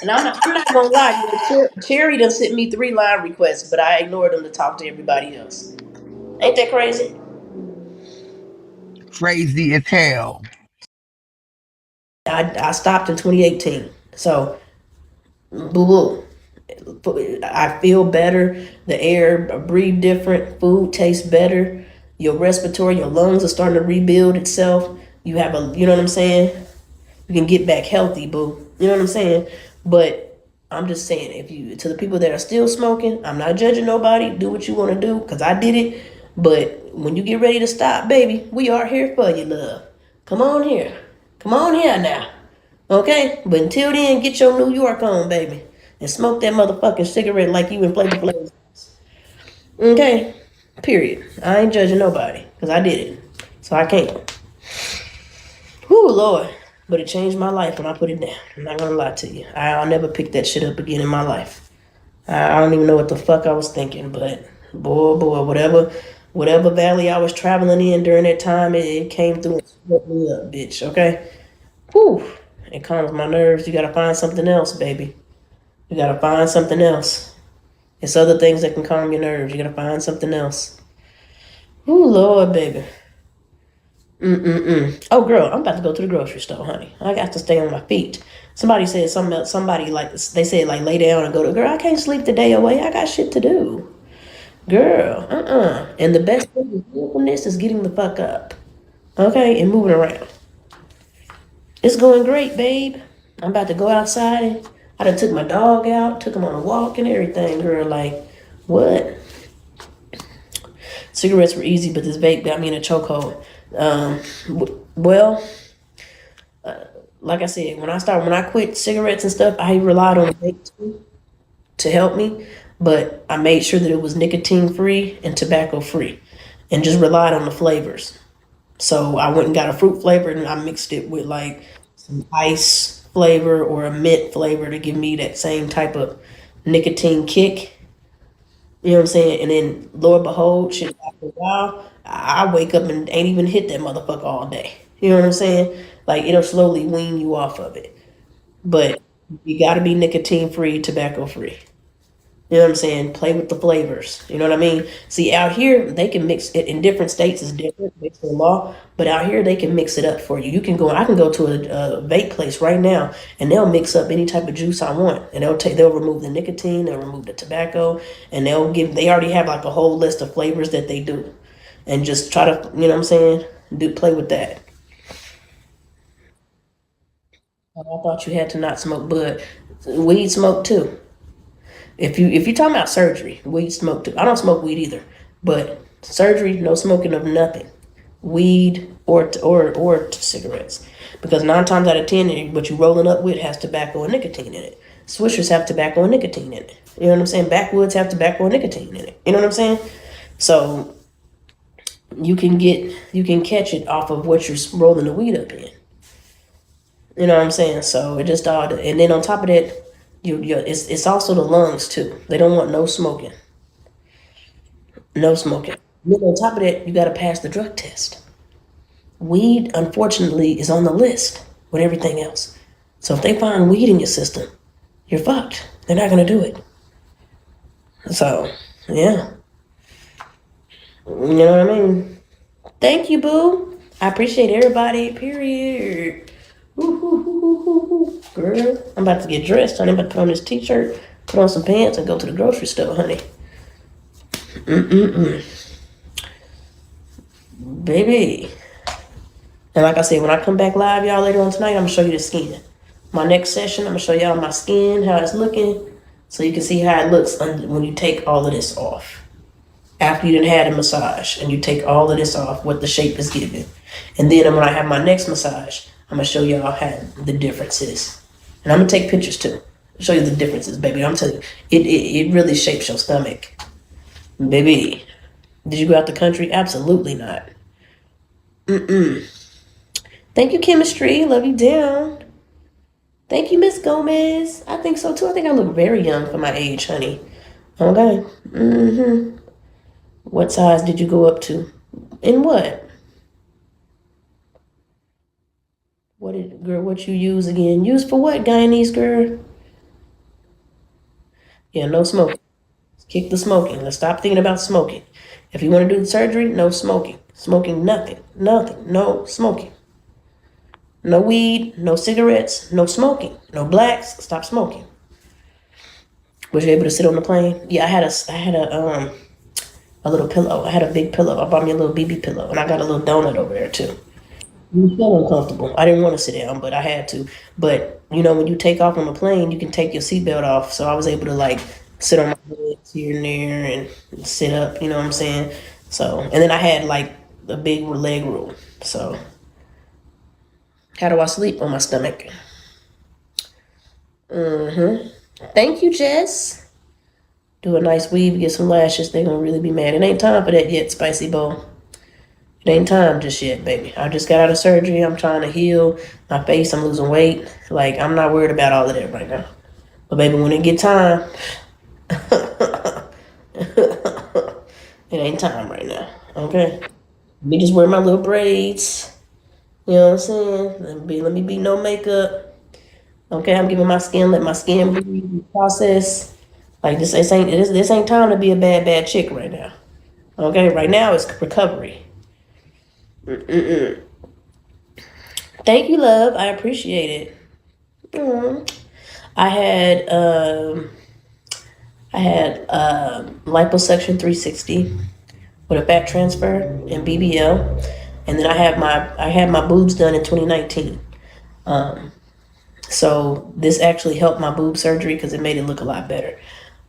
[SPEAKER 2] And I'm not gonna lie, Cherry done sent me 3 line requests, but I ignored them to talk to everybody else. Ain't that crazy?
[SPEAKER 7] Crazy as hell.
[SPEAKER 2] I stopped in 2018. So boo boo. I feel better. The air, I breathe different. Food tastes better. Your respiratory, your lungs are starting to rebuild itself. You have you know what I'm saying? You can get back healthy, boo. You know what I'm saying? But I'm just saying, if you, to the people that are still smoking, I'm not judging nobody. Do what you want to do, because I did it. But when you get ready to stop, baby, we are here for you, love. Come on here. Come on here now. Okay? But until then, get your New York on, baby. And smoke that motherfucking cigarette like you in Flavor Flav's. Okay? Period. I ain't judging nobody, because I did it. So I can't. Whew, Lord. But it changed my life when I put it down. I'm not gonna lie to you. I'll never pick that shit up again in my life. I don't even know what the fuck I was thinking, but boy, whatever valley I was traveling in during that time, it came through and swept me up, bitch, okay? Whew. It calms my nerves. You gotta find something else, baby. You gotta find something else. It's other things that can calm your nerves. You gotta find something else. Ooh, Lord, baby. Oh, girl, I'm about to go to the grocery store, honey. I got to stay on my feet. Somebody said something else. Somebody, like, they said, like, lay down and go to, girl, I can't sleep the day away. I got shit to do. Girl, And the best thing to do from this is getting the fuck up. Okay? And moving around. It's going great, babe. I'm about to go outside. I done took my dog out, took him on a walk and everything, girl. Like, what? Cigarettes were easy, but this vape got me in a chokehold. Well, like I said, when I quit cigarettes and stuff, I relied on vape too to help me, but I made sure that it was nicotine free and tobacco free, and just relied on the flavors. So I went and got a fruit flavor, and I mixed it with like some ice flavor or a mint flavor to give me that same type of nicotine kick. You know what I'm saying? And then, Lord behold, shit, after a while, I wake up and ain't even hit that motherfucker all day. You know what I'm saying? Like, it'll slowly wean you off of it. But you gotta be nicotine free, tobacco free. You know what I'm saying? Play with the flavors. You know what I mean? See, out here, they can mix it in different states, it's different based on law. But out here, they can mix it up for you. I can go to a vape place right now, and they'll mix up any type of juice I want. And they'll remove the nicotine, they'll remove the tobacco, and they already have like a whole list of flavors that they do. And just try to, you know what I'm saying? Play with that. I thought you had to not smoke bud. Weed smoke too. If you're talking about surgery, weed smoke too. I don't smoke weed either, but surgery, no smoking of nothing, weed or cigarettes, because 9 times out of 10, what you're rolling up with has tobacco and nicotine in it. Swishers have tobacco and nicotine in it. You know what I'm saying? Backwoods have tobacco and nicotine in it. You know what I'm saying? So you can catch it off of what you're rolling the weed up in. You know what I'm saying? So it just all, and then on top of that, it's also the lungs too. They don't want no smoking. No smoking. Then on top of that, you got to pass the drug test. Weed, unfortunately, is on the list with everything else. So if they find weed in your system, you're fucked. They're not gonna do it. So yeah, you know what I mean. Thank you, boo. I appreciate everybody. Period. Woo. Girl, I'm about to get dressed, honey. I'm about to put on this t-shirt, put on some pants, and go to the grocery store, honey. Baby. And like I said, when I come back live, y'all, later on tonight, I'm going to show you the skin. My next session, I'm going to show y'all my skin, how it's looking, so you can see how it looks when you take all of this off. After you done had a massage, and you take all of this off, what the shape is giving. And then when I have my next massage, I'm going to show y'all how the differences. And I'm going to take pictures too. Show you the differences, baby. I'm telling you, it really shapes your stomach. Baby, did you go out the country? Absolutely not. Thank you, Chemistry. Love you down. Thank you, Miss Gomez. I think so too. I think I look very young for my age, honey. Okay. What size did you go up to? In what? What you use again? Use for what, Guyanese girl? Yeah, no smoking. Kick the smoking. Let's stop thinking about smoking. If you want to do the surgery, no smoking. Smoking, nothing. Nothing. No smoking. No weed, no cigarettes, no smoking. No blacks, stop smoking. Was you able to sit on the plane? Yeah, I had a little pillow. I had a big pillow. I bought me a little BB pillow, and I got a little donut over there too. It was so uncomfortable. I didn't want to sit down, but I had to. But you know, when you take off on the plane, you can take your seatbelt off. So I was able to like sit on my legs here and there and sit up. You know what I'm saying? So, and then I had like a big leg room. So, how do I sleep on my stomach? Thank you, Jess. Do a nice weave, get some lashes. They're gonna really be mad. It ain't time for that yet, Spicy Bowl. It ain't time just yet, baby. I just got out of surgery. I'm trying to heal my face. I'm losing weight. Like, I'm not worried about all of that right now. But baby, when it get time, it ain't time right now. Okay? Let me just wear my little braids. You know what I'm saying? Let me be no makeup. Okay, I'm giving my skin, let my skin breathe and process. Like this ain't time to be a bad chick right now. Okay, right now it's recovery. Thank you, love. I appreciate it. I had liposuction 360 with a fat transfer and BBL, and then I had my boobs done in 2019. So this actually helped my boob surgery because it made it look a lot better.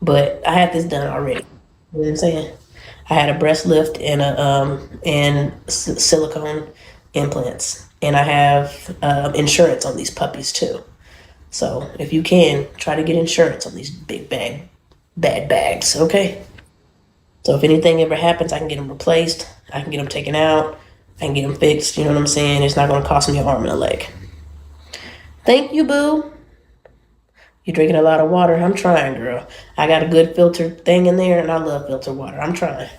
[SPEAKER 2] But I had this done already. You know what I'm saying? I had a breast lift and silicone implants, and I have insurance on these puppies too. So if you can, try to get insurance on these bad bags, okay? So if anything ever happens, I can get them replaced. I can get them taken out. I can get them fixed. You know what I'm saying? It's not going to cost me an arm and a leg. Thank you, boo. You're drinking a lot of water. I'm trying, girl. I got a good filtered thing in there, and I love filtered water. I'm trying.